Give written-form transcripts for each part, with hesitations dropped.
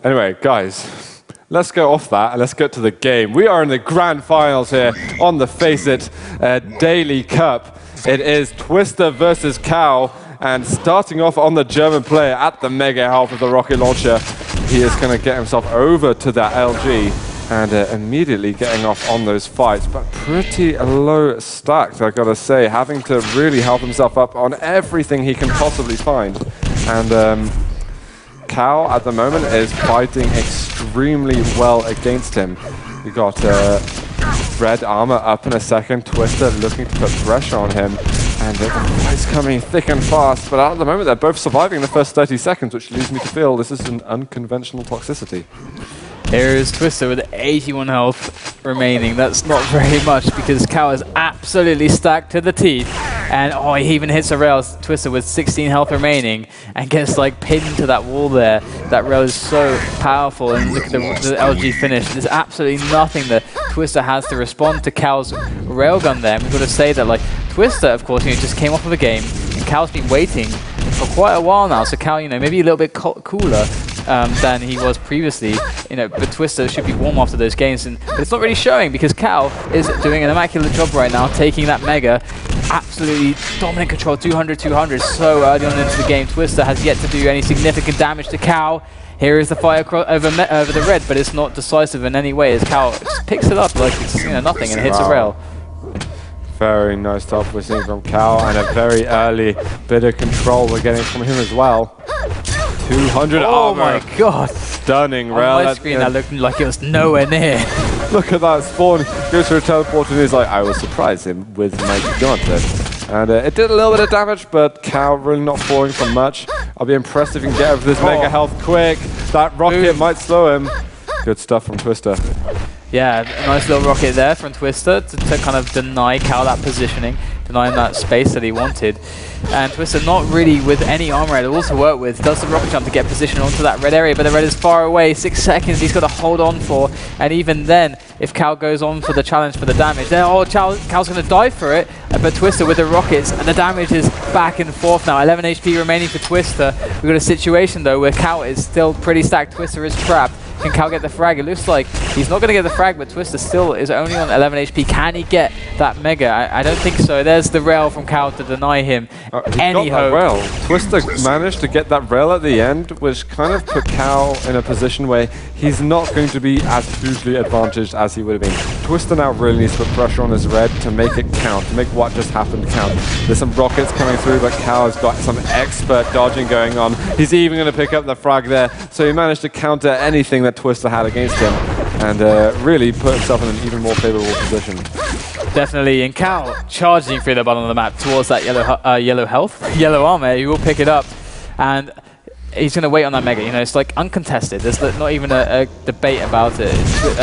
Anyway, guys, let's go off that and let's get to the game. We are in the grand finals here on the FACEIT Daily Cup. It is Twister versus cOOw, and starting off on the German player at the mega health of the rocket launcher, he is going to get himself over to that LG and immediately getting off on those fights, but pretty low stacked, I gotta say, having to really help himself up on everything he can possibly find. And cOOw at the moment is fighting extremely well against him. We got red armor up in a second, Twister looking to put pressure on him, and the fight's coming thick and fast, but at the moment they're both surviving the first 30 seconds, which leads me to feel this is an unconventional toxicity. Here is Twister with 81 health remaining. That's not very much because cOOw is absolutely stacked to the teeth. And oh, he even hits a rail. Twister with 16 health remaining and gets like pinned to that wall there. That rail is so powerful. And look at the LG finish. There's absolutely nothing that Twister has to respond to cOOw's railgun there. And we've got to say that like Twister, of course, just came off of a game and cOOw's been waiting for quite a while now. So cOOw, maybe a little bit cooler than he was previously, but Twister should be warm after those games, but it's not really showing because cOOw is doing an immaculate job right now, taking that mega, absolutely dominant control, 200, so early on into the game. Twister has yet to do any significant damage to cOOw. Here is the fire over the red, but it's not decisive in any way as cOOw just picks it up like it's nothing and hits a rail. Very nice top we're seeing from cOOw, and a very early bit of control we're getting from him as well. 200 oh armor. My god. Stunning rail. On my screen that looked like it was nowhere near. Look at that spawn. Goes for a teleport and he's like, I will surprise him with my gauntlet. And it did a little bit of damage, but cOOw really not falling from much. I'll be impressed if he can get over this mega health quick. That rocket might slow him. Good stuff from Twister. Yeah, a nice little rocket there from Twister to kind of deny cOOw that positioning, denying that space that he wanted. And Twister not really with any armor at all to work with. Does the rocket jump to get positioned onto that red area, but the red is far away. 6 seconds he's got to hold on for. And even then, if cOOw goes on for the challenge for the damage, then cOOw's going to die for it. But Twister with the rockets, and the damage is back and forth now. 11 HP remaining for Twister. We've got a situation though where cOOw is still pretty stacked. Twister is trapped. Can cOOw get the frag? It looks like he's not going to get the frag, but Twister still is only on 11 HP. Can he get that mega? I don't think so. There's the rail from cOOw to deny him any hope. Rail. Twister managed to get that rail at the end, which kind of put cOOw in a position where he's not going to be as hugely advantaged as he would have been. Twister now really needs to put pressure on his red to make it count, to make what just happened count. There's some rockets coming through, but cOOw has got some expert dodging going on. He's even going to pick up the frag there, so he managed to counter anything that Twister had against him and really put himself in an even more favorable position. Definitely, and cOOw charging through the bottom of the map towards that yellow armor. He will pick it up, and he's going to wait on that mega. It's like uncontested. There's not even a debate about it.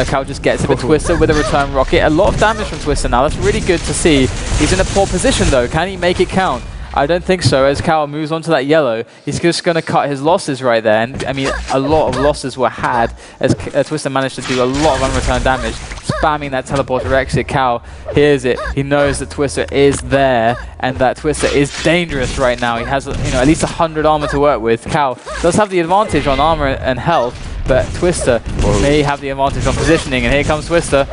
cOOw just gets it with Twister with a return rocket. A lot of damage from Twister now. That's really good to see. He's in a poor position though. Can he make it count? I don't think so. As cOOw moves on to that yellow, he's just going to cut his losses right there. And I mean, a lot of losses were had as Twister managed to do a lot of unreturned damage, spamming that teleporter exit. cOOw hears it. He knows that Twister is there and that Twister is dangerous right now. He has at least 100 armor to work with. cOOw does have the advantage on armor and health, but Twister may have the advantage on positioning. And here comes Twister.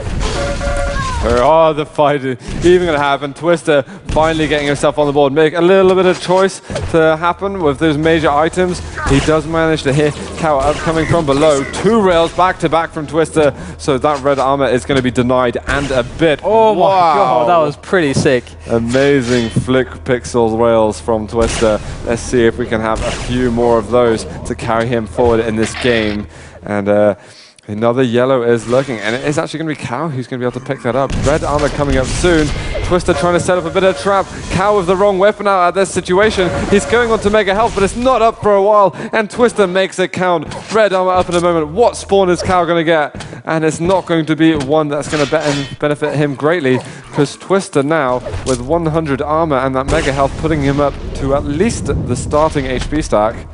Oh, the fight is even going to happen. Twister finally getting himself on the board. Make a little bit of choice to happen with those major items. He does manage to hit cOOw up coming from below. 2 rails back to back from Twister. So that red armor is going to be denied and a bit. Oh my god, that was pretty sick. Amazing flick pixels rails from Twister. Let's see if we can have a few more of those to carry him forward in this game. And another yellow is lurking, and it is actually going to be cOOw who's going to be able to pick that up. Red armor coming up soon. Twister trying to set up a bit of a trap. cOOw with the wrong weapon out at this situation. He's going on to mega health, but it's not up for a while, and Twister makes it count. Red armor up in a moment. What spawn is cOOw going to get? And it's not going to be one that's going to benefit him greatly, because Twister now with 100 armor and that mega health putting him up to at least the starting HP stack.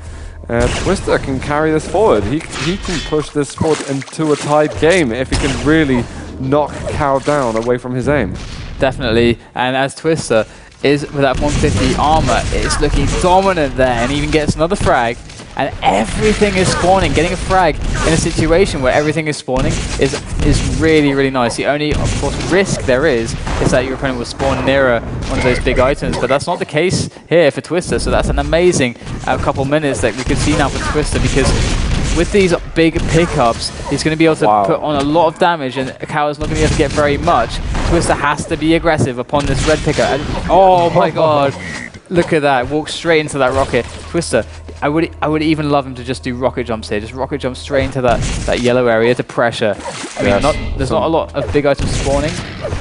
Twister can carry this forward. He can push this forward into a tied game if he can really knock cOOw down away from his aim. Definitely, and as Twister is with that 150 armor, it's looking dominant there, and even gets another frag. and everything is spawning. Getting a frag in a situation where everything is spawning is really, really nice. The only, of course, risk there is that your opponent will spawn nearer one of those big items, but that's not the case here for Twister, so that's an amazing couple minutes that we could see now for Twister, because with these big pickups, he's going to be able to put on a lot of damage, and cOOw is not going to be able to get very much. Twister has to be aggressive upon this red pickup. And, oh my god, look at that, walk straight into that rocket. Twister, I would even love him to just do rocket jumps here, just rocket jump straight into that yellow area to pressure. I mean, there's not a lot of big items spawning,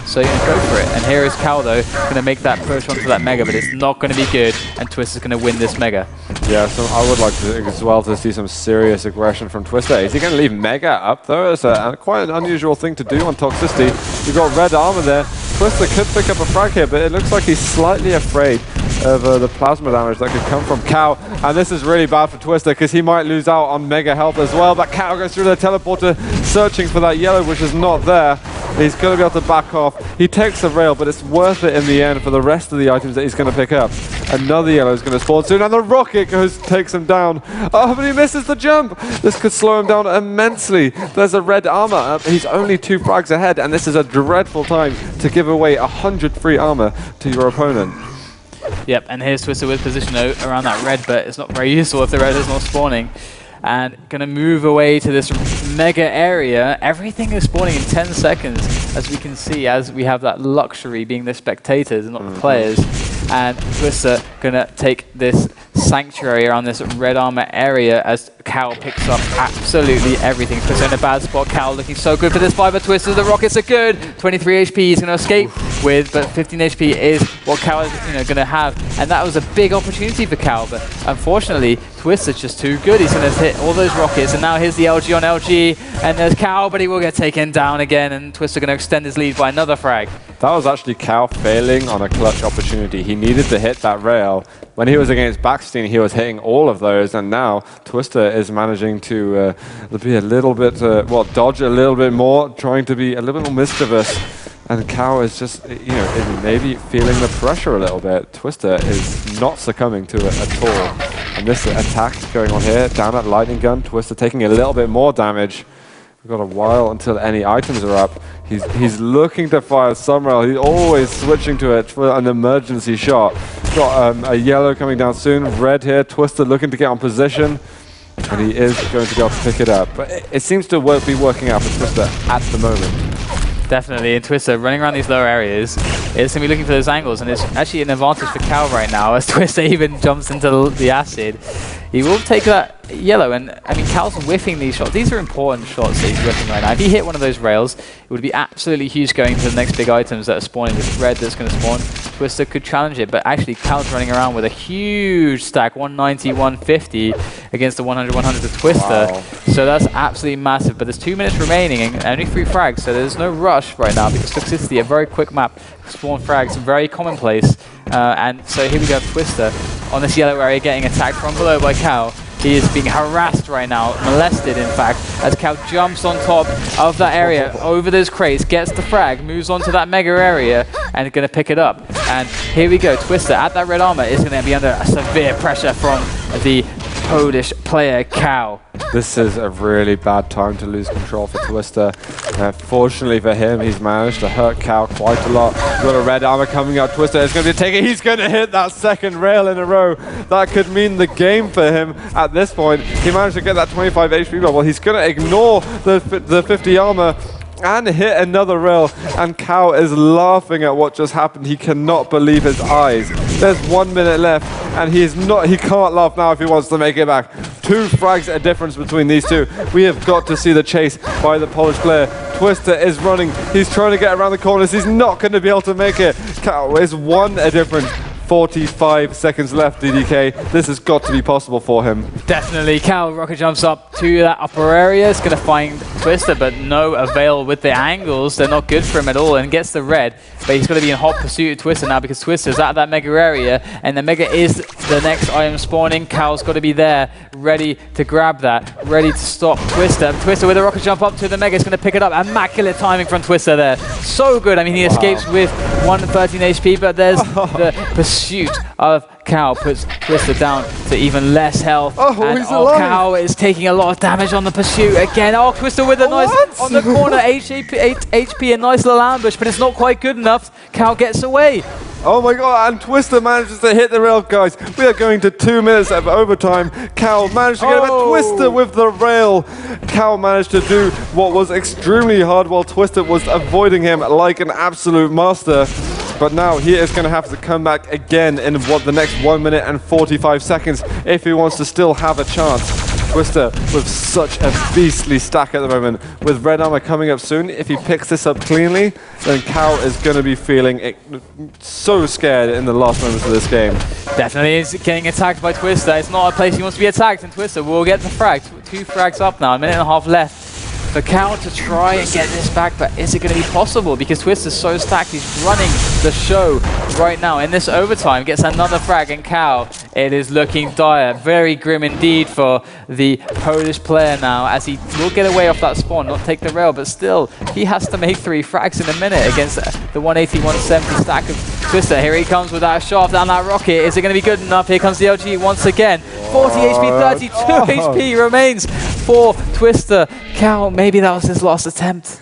so you're going to go for it. And here is cOOw, though, going to make that push onto that Mega, but it's not going to be good, and Twister's going to win this Mega. Yeah, so I would like to as well to see some serious aggression from Twister. Is he going to leave Mega up, though? It's quite an unusual thing to do on Toxicity. You've got red armor there. Twister could pick up a frag here, but it looks like he's slightly afraid of the plasma damage that could come from cOOw. And this is really bad for Twister, because he might lose out on Mega health as well. But cOOw goes through the teleporter, searching for that yellow, which is not there. He's going to be able to back off. He takes the rail, but it's worth it in the end for the rest of the items that he's going to pick up. Another yellow is going to spawn soon, and the rocket takes him down. Oh, but he misses the jump. This could slow him down immensely. There's a red armor up. He's only 2 frags ahead, and this is a dreadful time to give away 100 free armor to your opponent. Yep, and here's Twister with position around that red, but it's not very useful if the red is not spawning. And going to move away to this Mega area. Everything is spawning in 10 seconds, as we can see, as we have that luxury being the spectators and not the players. And Twister going to take this sanctuary around this red armor area as cOOw picks up absolutely everything. Twister in a bad spot. cOOw looking so good for this fight, but Twister, the rockets are good. 23 HP he's going to escape with, but 15 HP is what cOOw is going to have. And that was a big opportunity for cOOw, but unfortunately, Twister's just too good. He's going to hit all those rockets, and now here's the LG on LG, and there's cOOw, but he will get taken down again, and Twister going to extend his lead by another frag. That was actually cOOw failing on a clutch opportunity. He needed to hit that rail. When he was against Backstein, he was hitting all of those, and now Twister is managing to be a little bit, dodge a little bit more, trying to be a little bit more mischievous. And cOOw is just, maybe feeling the pressure a little bit. Twister is not succumbing to it at all. And this attack going on here, down at Lightning Gun, Twister taking a little bit more damage. We've got a while until any items are up. He's looking to fire some rail. He's always switching to it for an emergency shot. Got a yellow coming down soon. Red here. Twister looking to get on position. And he is going to be able to pick it up. But it seems to be working out for Twister at the moment. Definitely, and Twister running around these lower areas is going to be looking for those angles, and it's actually an advantage for cOOw right now as Twister even jumps into the acid. He will take that yellow, and I mean, cOOw's whiffing these shots. These are important shots that he's whiffing right now. If he hit one of those rails, it would be absolutely huge going to the next big items that are spawning. This red that's going to spawn, Twister could challenge it, but actually cOOw's running around with a huge stack, 190, 150 against the 100, 100 of Twister. Wow. So that's absolutely massive, but there's 2 minutes remaining and only 3 frags, so there's no rush right now because Toxicity, a very quick map, spawn frags, very commonplace. And so here we go, Twister on this yellow area getting attacked from below by cOOw. He is being harassed right now, molested in fact, as cOOw jumps on top of that area, over those crates, gets the frag, moves on to that mega area, and is going to pick it up. And here we go, Twister at that red armor is going to be under severe pressure from the Polish player cOOw. This is a really bad time to lose control for Twister. Fortunately for him, he's managed to hurt cOOw quite a lot. Got a red armor coming out. Twister is going to take it. He's going to hit that second rail in a row. That could mean the game for him at this point. He managed to get that 25 HP bubble. He's going to ignore the 50 armor and hit another rail, and cOOw is laughing at what just happened. He cannot believe his eyes. There's 1 minute left, and he can't laugh now if he wants to make it back. 2 frags a difference between these two. We have got to see the chase by the Polish player. Twister is running. He's trying to get around the corners. He's not going to be able to make it. cOOw is 1 a difference. 45 seconds left, DDK. This has got to be possible for him. Definitely. cOOw rocket jumps up to that upper area. It's going to find Twister, but no avail with the angles. They're not good for him at all, and gets the red. But he's going to be in hot pursuit of Twister now because Twister's at that mega area, and the mega is the next item spawning. cOOw's got to be there, ready to grab that, ready to stop Twister. Twister with a rocket jump up to the mega is going to pick it up. Immaculate timing from Twister there. So good. I mean, he escapes with 113 HP, but there's the pursuit of cOOw puts Twister down to even less health. Oh, and he's alive. cOOw is taking a lot of damage on the pursuit again. Oh, Twister with a nice on the corner HP, a nice little ambush, but it's not quite good enough. cOOw gets away. Oh my god, and Twister manages to hit the rail, guys. We are going to 2 minutes of overtime. cOOw managed to get him, and Twister with the rail. cOOw managed to do what was extremely hard while Twister was avoiding him like an absolute master. But now he is going to have to come back again in the next 1 minute and 45 seconds if he wants to still have a chance. Twister with such a beastly stack at the moment. With red armor coming up soon, if he picks this up cleanly, then cOOw is going to be feeling so scared in the last moments of this game. Definitely is getting attacked by Twister. It's not a place he wants to be attacked, and Twister will get the frag. 2 frags up now, 1.5 minutes left. For cOOw to try and get this back, but is it going to be possible? Because Twister's so stacked, he's running the show right now. In this overtime, gets another frag, and cOOw, it is looking dire. Very grim indeed for the Polish player now, as he will get away off that spawn, not take the rail, but still, he has to make 3 frags in a minute against the 180, 170 stack of Twister. Here he comes with that shaft and that rocket. Is it going to be good enough? Here comes the LG once again. 40 HP, 32 HP remains for Twister. cOOw, maybe that was his last attempt.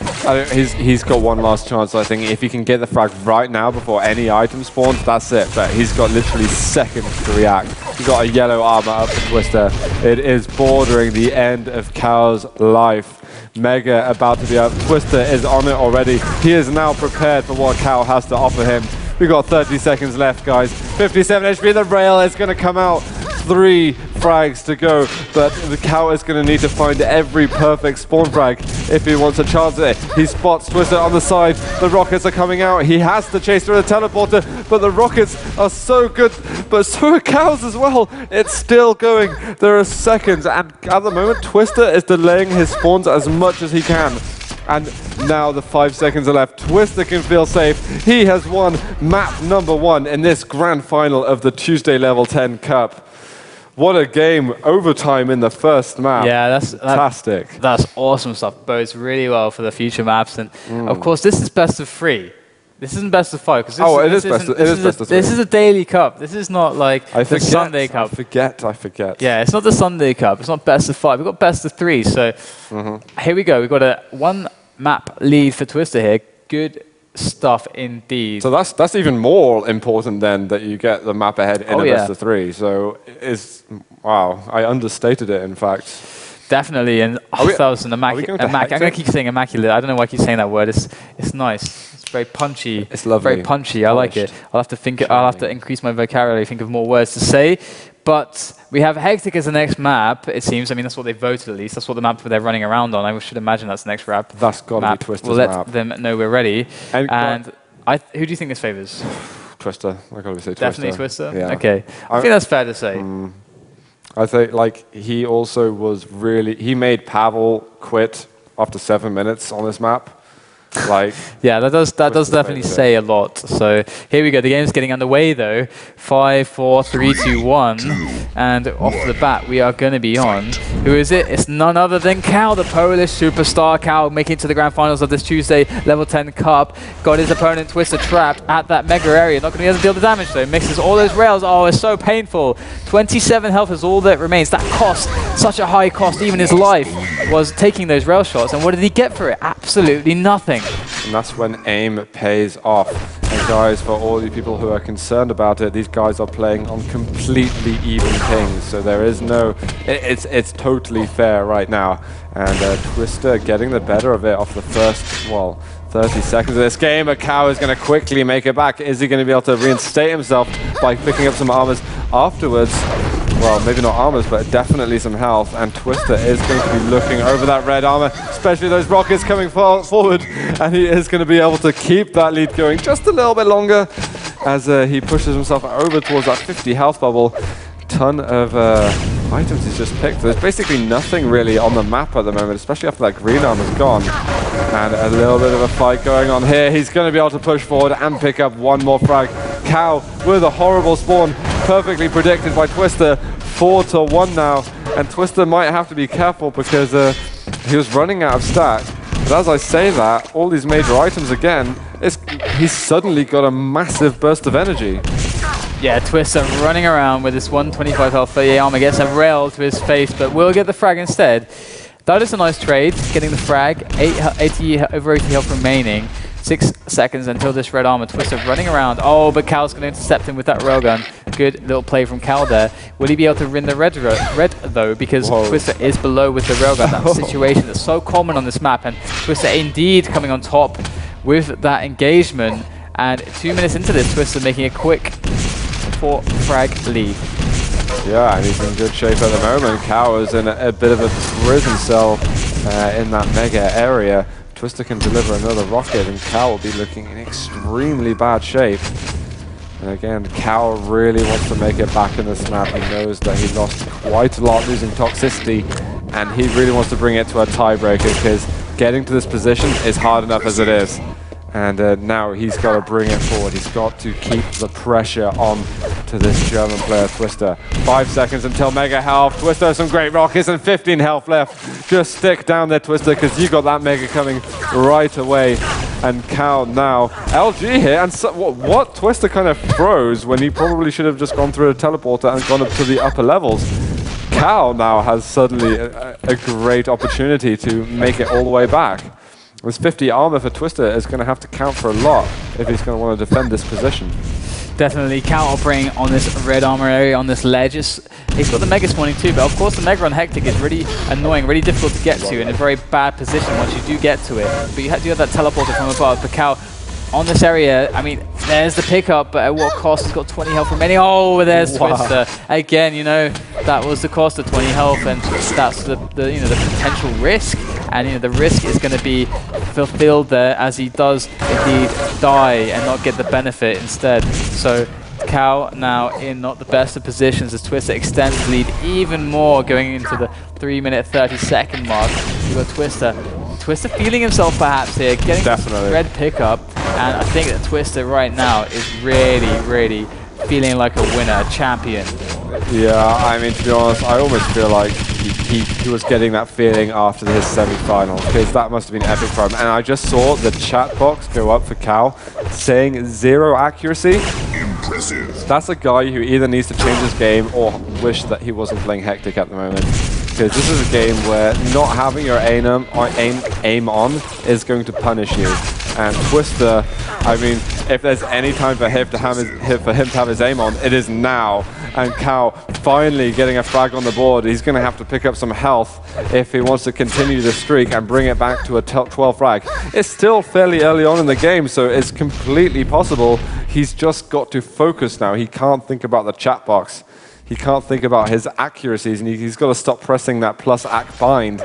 He's got one last chance, I think. If he can get the frag right now before any item spawns, that's it. But he's got literally seconds to react. He's got a yellow armor up for Twister. It is bordering the end of cOOw's life. Mega about to be up. Twister is on it already. He is now prepared for what cOOw has to offer him. We've got 30 seconds left, guys. 57 HP. The rail is going to come out. 3 frags to go, but the cOOw is going to need to find every perfect spawn frag if he wants a chance at it. He spots Twister on the side. The rockets are coming out. He has to chase through the teleporter, but the rockets are so good, but so are cOOw's as well. It's still going. There are seconds, and at the moment, Twister is delaying his spawns as much as he can. And now the 5 seconds are left. Twister can feel safe. He has won map number 1 in this grand final of the Tuesday Level 10 Cup. What a game. Overtime in the first map. Yeah, that's fantastic. That's awesome stuff. Bodes really well for the future maps. And of course, this is best of 3. This isn't best of 5. It is best of 3. This is a daily cup. This is not like the Sunday cup. I forget. Yeah, it's not the Sunday cup. It's not best of 5. We've got best of 3. So here we go. We've got a 1 map lead for Twister here. Good stuff indeed. So that's even more important then, that you get the map ahead in a best of 3. So wow, I understated it in fact. Definitely, and that was an immaculate. I'm going to keep saying immaculate. I don't know why I keep saying that word. It's nice. It's very punchy. It's lovely. Very punchy. I like it. I'll have to increase my vocabulary, think of more words to say. But we have Hectic as the next map, it seems. I mean, that's what they voted at least. That's what the map they're running around on. I should imagine that's the next map. That's got to be Twister's map. We'll let them know we're ready. And who do you think this favors? Twister. I got to say Twister. Definitely Twister? Yeah. Okay. I think that's fair to say. I think he also was he made Pavel quit after 7 minutes on this map. Yeah, that does definitely say a lot. So here we go. The game's getting underway though. 5, 4, 3, 2, 1, and off the bat we are going to be on. Who is it? It's none other than cOOw, the Polish superstar. cOOw making it to the grand finals of this Tuesday Level 10 Cup. Got his opponent Twister trapped at that mega area. Not going to be able to deal the damage though. Mixes all those rails. Oh, it's so painful. 27 health is all that remains. That cost such a high cost. Even his life was taking those rail shots. And what did he get for it? Absolutely nothing. And that's when aim pays off. And guys, for all you people who are concerned about it, these guys are playing on completely even pings. So there is no, it's totally fair right now. And Twister getting the better of it off the first, 30 seconds of this game. cOOw is going to quickly make it back. Is he going to be able to reinstate himself by picking up some armors afterwards? Well, maybe not armors, but definitely some health. And Twister is going to be looking over that red armor, especially those rockets coming forward. And he is going to be able to keep that lead going just a little bit longer as he pushes himself over towards that 50 health bubble. Ton of items he's just picked. There's basically nothing really on the map at the moment, especially after that green armor's gone. And a little bit of a fight going on here. He's going to be able to push forward and pick up one more frag. cOOw with a horrible spawn, perfectly predicted by Twister. 4-1 now, and Twister might have to be careful because he was running out of stack. But as I say that, all these major items again, he's suddenly got a massive burst of energy. Yeah, Twister running around with his 125 health, 38 armor, gets a rail to his face, but will get the frag instead. That is a nice trade, getting the frag, over 80 health remaining. 6 seconds until this red armor. Twister running around. Oh, but Cal's going to intercept him with that railgun. Good little play from Cal there. Will he be able to win the red though? Because Twister is below with the railgun. That's a situation that's so common on this map. And Twister indeed coming on top with that engagement. And 2 minutes into this, Twister making a quick 4-frag lead. Yeah, and he's in good shape at the moment. Cal is in a bit of a prison cell in that mega area. Twister can deliver another rocket, and Cal will be looking in extremely bad shape. And again, Cal really wants to make it back in this map. He knows that he lost quite a lot losing toxicity, and he really wants to bring it to a tiebreaker, because getting to this position is hard enough as it is. And now he's got to bring it forward. He's got to keep the pressure on to this German player, Twister. 5 seconds until mega health. Twister, some great rockets and 15 health left. Just stick down there, Twister, because you got that mega coming right away. And Cal now, LG here, and so, what Twister kind of froze when he probably should have just gone through a teleporter and gone up to the upper levels. Cal now has suddenly a great opportunity to make it all the way back. This 50 armor for Twister is going to have to count for a lot if he's going to want to defend this position. Definitely Cal operating on this red armor area, on this ledge. He's got the mega spawning too, but of course the mega on Hectic is really annoying, really difficult to get to, in a very bad position once you do get to it. But you do have that teleporter from above. But Cal on this area, I mean, there's the pickup, but at what cost? He's got 20 health remaining. Oh, there's Twister. Again, you know, that was the cost of 20 health, and that's the potential risk. And the risk is going to be fulfilled there, as he does indeed die and not get the benefit instead. So Cal now in not the best of positions as Twister extends the lead even more, going into the 3-minute 30-second mark. You've got Twister feeling himself perhaps here, getting the red pickup, and I think that Twister right now is really feeling like a winner, a champion. Yeah, I mean, to be honest, I almost feel like he was getting that feeling after his semi-final, because that must have been epic for him. And I just saw the chat box go up for Cal saying 0 accuracy. Impressive. That's a guy who either needs to change his game or wish that he wasn't playing Hectic at the moment. Because this is a game where not having your aim on is going to punish you. And Twister, I mean, if there's any time for him to have his aim on, it is now. And Cal finally getting a frag on the board. He's going to have to pick up some health if he wants to continue the streak and bring it back to a 12 frag. It's still fairly early on in the game, so it's completely possible. He's just got to focus now. He can't think about the chat box. He can't think about his accuracies, and he's got to stop pressing that +AC bind.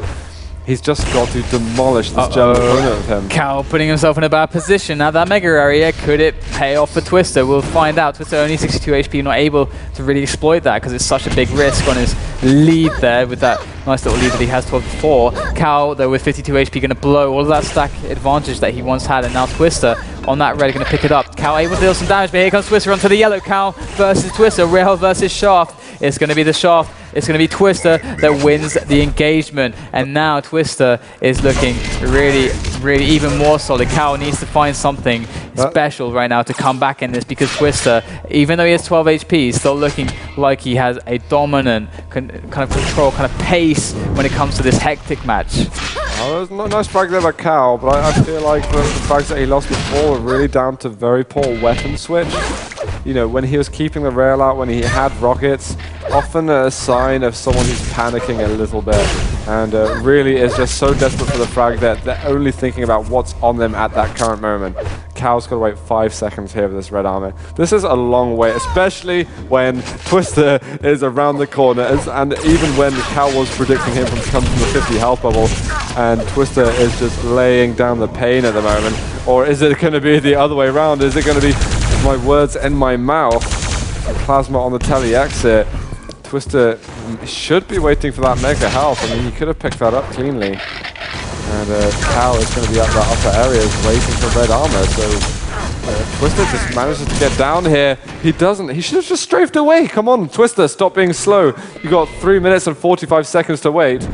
He's just got to demolish this German opponent of him. Cal putting himself in a bad position. Now that mega area, could it pay off for Twister? We'll find out. Twister only 62 HP, not able to really exploit that because it's such a big risk on his lead there with that nice little lead that he has 12-4. Cal, though, with 52 HP, going to blow all of that stack advantage that he once had, and now Twister on that red going to pick it up. Cal able to deal some damage, but here comes Twister onto the yellow. Cal versus Twister, rail versus shaft. It's going to be the shaft. It's going to be Twister that wins the engagement. And now Twister is looking really even more solid. Cal needs to find something special right now to come back in this, because Twister, even though he has 12 HP, is still looking like he has a dominant kind of control, kind of pace when it comes to this Hectic match. Oh, there's a nice frag there by Cal, but I feel like the frags that he lost before were really down to very poor weapon switch. You know, when he was keeping the rail out, when he had rockets, often a sign of someone who's panicking a little bit, and really is just so desperate for the frag that they're only thinking about what's on them at that current moment. Cal's got to wait 5 seconds here with this red armor. This is a long wait, especially when Twister is around the corner, and even when Cal was predicting him from coming from the 50 health bubble, and Twister is just laying down the pain at the moment. Or is it going to be the other way around? Is it going to be my words in my mouth? Plasma on the tele exit. Twister should be waiting for that mega health. I mean, he could have picked that up cleanly. And Cal is going to be up that upper areas waiting for red armor. So Twister just manages to get down here. He doesn't. He should have just strafed away. Come on, Twister, stop being slow. You got 3 minutes and 45 seconds to wait.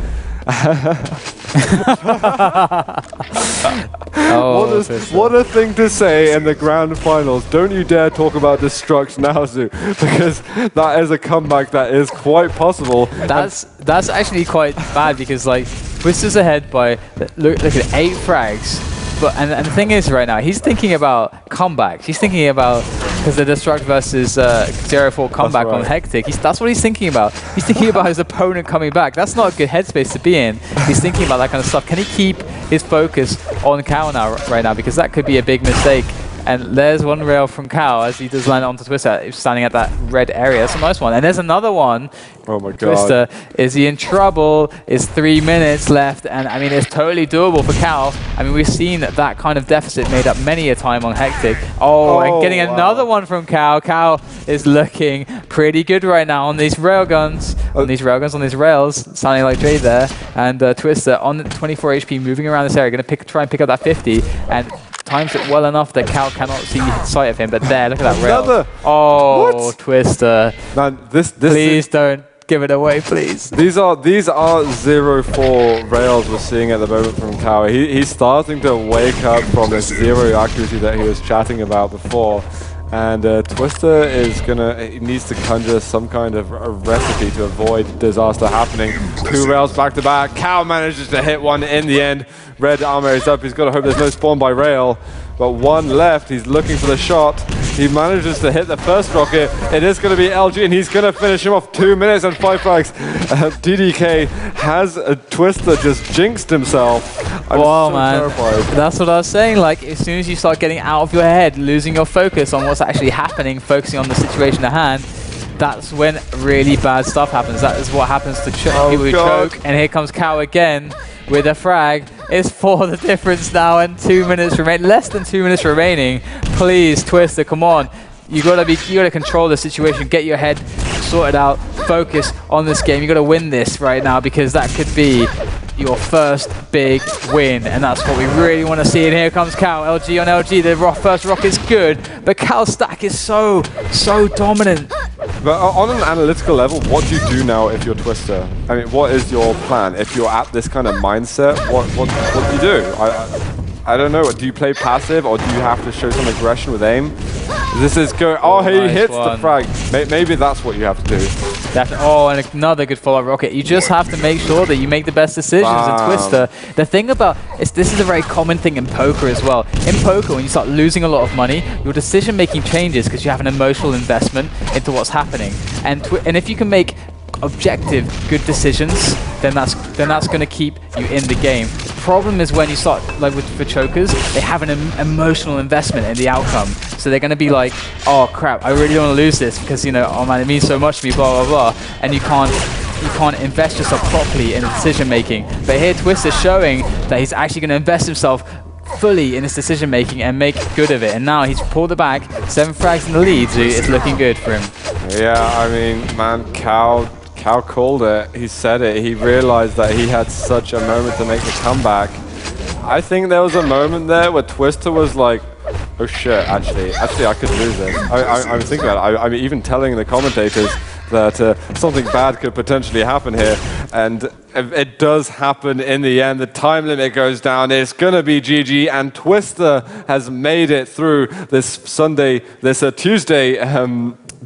Oh, what a thing to say in the grand finals. Don't you dare talk about destruct now, Zoo, because that is a comeback that is quite possible. That's actually quite bad because like Twister's ahead by look at 8 frags. But and the thing is right now he's thinking about comebacks. He's thinking about because the destruct versus 0-4 comeback on Hectic. That's what he's thinking about. He's thinking about his opponent coming back. That's not a good headspace to be in. He's thinking about that kind of stuff. Can he keep his focus on cOOw now right now, because that could be a big mistake. And there's one rail from cOOw as he does land onto Twister. He's standing at that red area. That's a nice one. And there's another one. Oh my God. Twister, is he in trouble? It's 3 minutes left. And I mean, it's totally doable for cOOw. I mean, we've seen that kind of deficit made up many a time on Hectic. Oh, and getting another one from cOOw. cOOw is looking pretty good right now on these railguns. On these rails, sounding like Jay there. And Twister on 24 HP, moving around this area, going to try and pick up that 50. And times it well enough that cOOw cannot see sight of him, but there, look at that rail. Oh, what? Twister. Man, please don't give it away, please. These are 0-4 rails we're seeing at the moment from cOOw. He's starting to wake up from this 0 accuracy that he was chatting about before. And Twister he needs to conjure some kind of a recipe to avoid disaster happening. 2 rails back to back. cOOw manages to hit one in the end. Red armor is up. He's got to hope there's no spawn by rail. But one left. He's looking for the shot. He manages to hit the first rocket. It is going to be LG, and he's going to finish him off. 2 minutes and 5 frags. DDK has a Twister just jinxed himself. I'm so terrified. That's what I was saying. Like, as soon as you start getting out of your head, losing your focus on what's actually happening, focusing on the situation at hand, that's when really bad stuff happens. That is what happens to people who choke. And here comes cOOw again with a frag. It's 4 the difference now, and 2 minutes remain. Less than 2 minutes remaining. Please, Twister, come on. You gotta control the situation. Get your head sorted out. Focus on this game. You gotta win this right now, because that could be your first big win, and that's what we really want to see. And here comes cOOw, LG on LG. The first rock is good, but cOOw's stack is so dominant. But on an analytical level, what do you do now if you're Twister? I mean, what is your plan? If you're at this kind of mindset, what do you do? I don't know. Do you play passive, or do you have to show some aggression with aim? This is going. Oh, he nice hits one. the frag. Maybe that's what you have to do. Oh, and another good follow-up rocket. You just have to make sure that you make the best decisions. And Twister, the thing about this is a very common thing in poker as well. In poker, when you start losing a lot of money, your decision-making changes because you have an emotional investment into what's happening. And if you can make objective, good decisions, then that's going to keep you in the game. The problem is when you start, like for chokers, they have an emotional investment in the outcome. So they're going to be like, oh crap, I really don't want to lose this because, you know, oh man, it means so much to me, blah, blah, blah. And you can't invest yourself properly in decision making. But here Twister's showing that he's actually going to invest himself fully in his decision making and make good of it. And now he's pulled it back, 7 frags in the lead, so it's looking good for him. Yeah, I mean, man, cOOw called it. He said it. He realized that he had such a moment to make the comeback. I think there was a moment there where Twister was like, oh shit, actually I could lose this. I'm thinking about it. I'm even telling the commentators that something bad could potentially happen here. And it does happen in the end. The time limit goes down. It's going to be GG. And Twister has made it through this Tuesday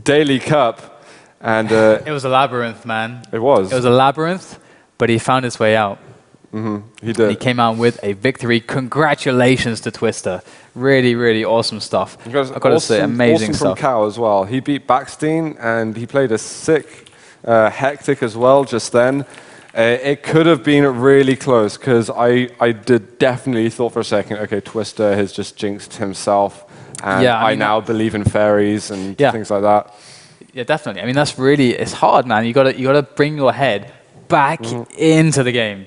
Daily Cup. And it was a labyrinth, man. It was. It was a labyrinth, but he found his way out. He did. And he came out with a victory. Congratulations to Twister. Really, really awesome stuff. I've got to say, amazing stuff. From cOOw as well. He beat Backstein, and he played a sick Hectic as well just then. It could have been really close, because I definitely thought for a second, okay, Twister has just jinxed himself, and yeah, I now believe in fairies and things like that. Yeah, definitely. I mean, that's really, it's hard, man. You gotta bring your head back into the game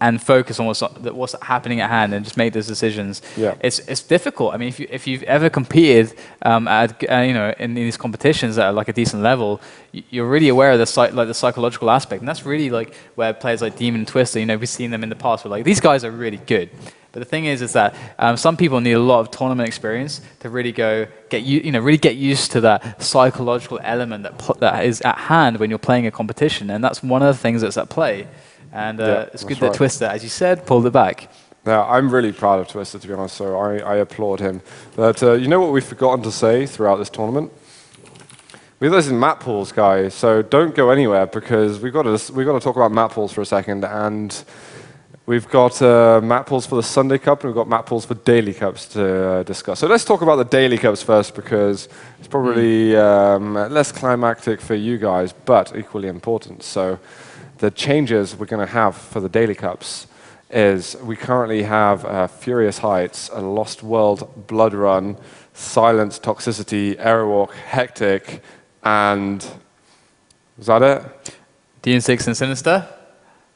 and focus on what's happening at hand and just make those decisions. Yeah. It's difficult. I mean, if you've ever competed in these competitions at like a decent level, you're really aware of the psychological aspect, and that's really like where players like Demon and Twister, we've seen them in the past. We're like, these guys are really good. But the thing is that some people need a lot of tournament experience to really get used to that psychological element that is at hand when you're playing a competition, and that's one of the things that's at play. And it's good that Twister, as you said, pulled it back. Yeah, I'm really proud of Twister, to be honest, so I applaud him. But you know what we've forgotten to say throughout this tournament? We have this in map pools, guys, so don't go anywhere because we've got to talk about map pools for a second. And we've got map pools for the Sunday Cup, and we've got map pools for Daily Cups to discuss. So let's talk about the Daily Cups first because it's probably less climactic for you guys, but equally important. So the changes we're going to have for the Daily Cups is we currently have Furious Heights, a Lost World, Blood Run, Silence, Toxicity, Aerowalk, Hectic, and was that it? DN6 and Sinister.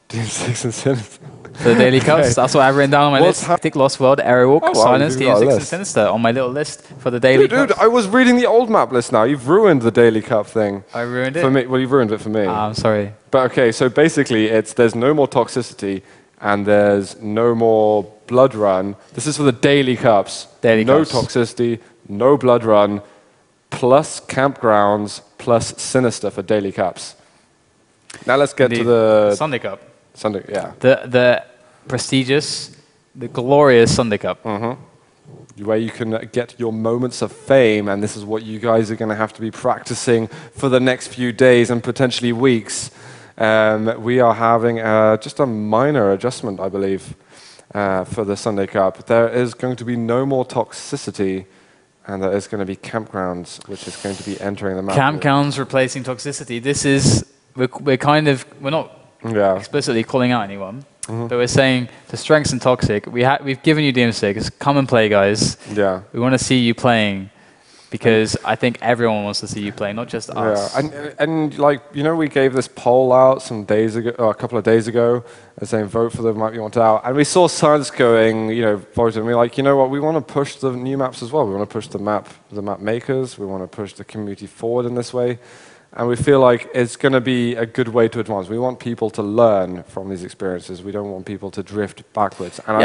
DN6 and Sinister. For the Daily Cups, that's what I've written down on my list. Hectic, Lost World, Aerowalk, wow, Silence, DN6 and Sinister on my little list for the Daily Cups. Dude, I was reading the old map list now. You've ruined the Daily Cup thing. I ruined it? For me. Well, you've ruined it for me. I'm sorry. But okay, so basically there's no more Toxicity and there's no more Blood Run. This is for the Daily Cups. No Toxicity, no Blood Run, plus Campgrounds, plus Sinister for Daily Cups. Now let's get to the Sunday Cup. Sunday, yeah. The prestigious, the glorious Sunday Cup. Where you can get your moments of fame, and this is what you guys are going to have to be practicing for the next few days and potentially weeks. We are having just a minor adjustment, I believe, for the Sunday Cup. There is going to be no more Toxicity, and there is going to be Campgrounds, which is going to be entering the map. Campgrounds replacing Toxicity. This is, we're not explicitly calling out anyone, but we're saying to strengths and Toxic, we've given you DM6, come and play, guys. Yeah. We want to see you playing. Because I think everyone wants to see you play, not just us. Yeah, and like, you know, we gave this poll out some days ago, or a couple of days ago, saying vote for the map you want out. And we saw Science going, you know, voting. And we're like, you know what, we want to push the new maps as well. We want to push the map makers. We want to push the community forward in this way. And we feel like it's going to be a good way to advance. We want people to learn from these experiences. We don't want people to drift backwards. And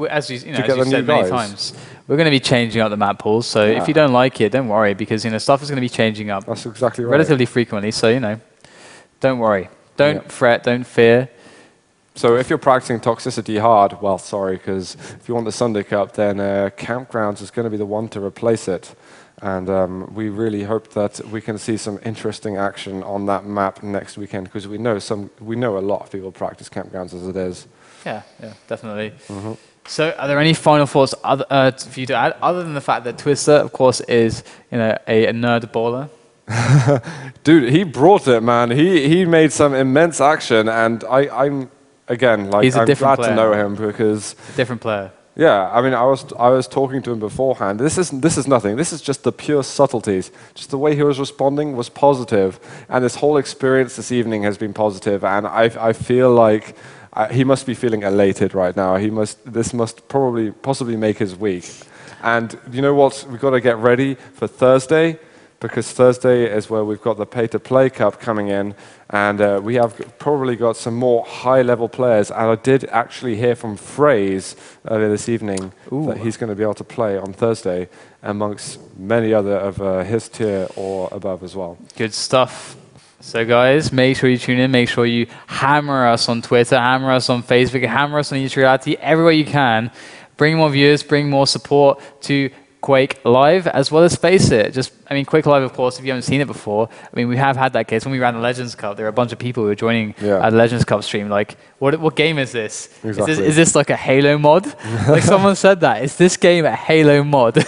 as you said many times, we're going to be changing up the map pools. So if you don't like it, don't worry, because stuff is going to be changing up. That's exactly right. Relatively frequently. So don't worry, don't fret, don't fear. So if you're practicing Toxicity hard, well, sorry, because if you want the Sunday Cup, then Campgrounds is going to be the one to replace it. And we really hope that we can see some interesting action on that map next weekend, because we know a lot of people practice Campgrounds as it is. Yeah, definitely. So, are there any final thoughts for you to add, other than the fact that Twister, of course, is a nerd baller? Dude, he brought it, man. He made some immense action, and I'm again like I'm glad to know him because different player. Yeah, I mean, I was talking to him beforehand. This is nothing. This is just the pure subtleties. Just the way he was responding was positive, and this whole experience this evening has been positive. And I feel like he must be feeling elated right now. This must possibly make his week. And you know what? We've got to get ready for Thursday, because Thursday is where we've got the Pay-to-Play Cup coming in, and we have probably got some more high-level players. And I did actually hear from Phrase earlier this evening that he's going to be able to play on Thursday amongst many other of his tier or above as well. Good stuff. So guys, make sure you tune in, make sure you hammer us on Twitter, hammer us on Facebook, hammer us on YouTube Reality, everywhere you can. Bring more viewers, bring more support to Quake Live, as well as FACEIT. Quake Live, of course, if you haven't seen it before, we have had that case. When we ran the Legends Cup, there were a bunch of people who were joining the Legends Cup stream. Like, what game is this? Exactly. Is this like a Halo mod? Like, someone said that. Is this game a Halo mod?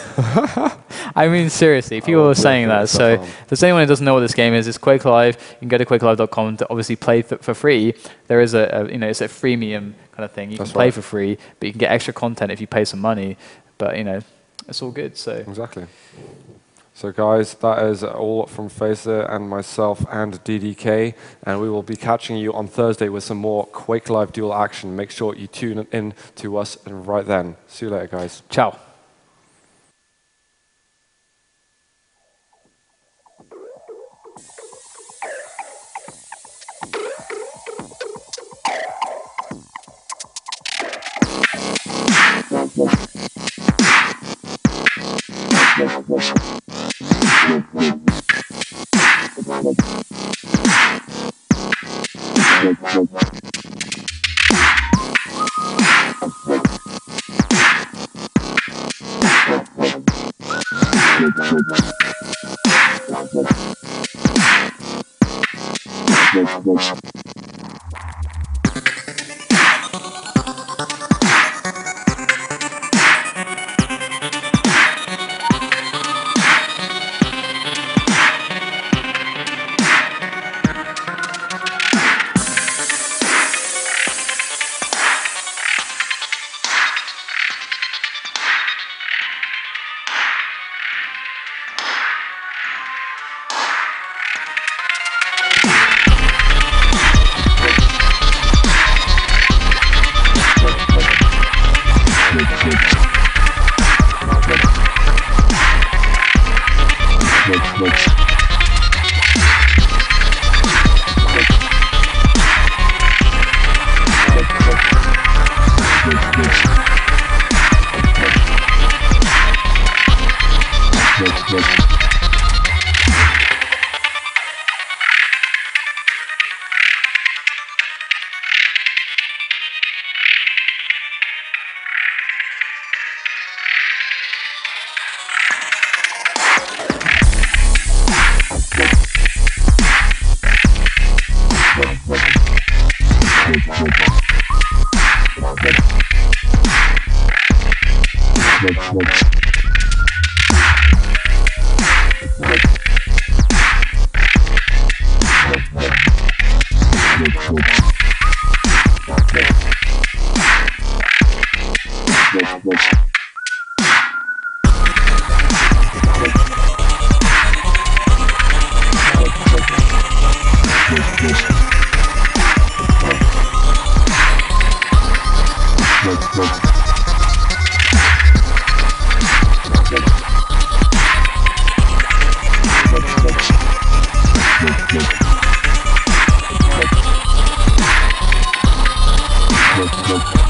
Seriously, people were saying that. So, if there's anyone who doesn't know what this game is, it's Quake Live. You can go to quakelive.com to obviously play for free. There is it's a freemium kind of thing. You can play for free, but you can get extra content if you pay some money. But, it's all good. So exactly. So guys, that is all from FACEIT and myself and DDK, and we will be catching you on Thursday with some more Quake Live dual action. Make sure you tune in to us right then. See you later, guys. Ciao. Nope.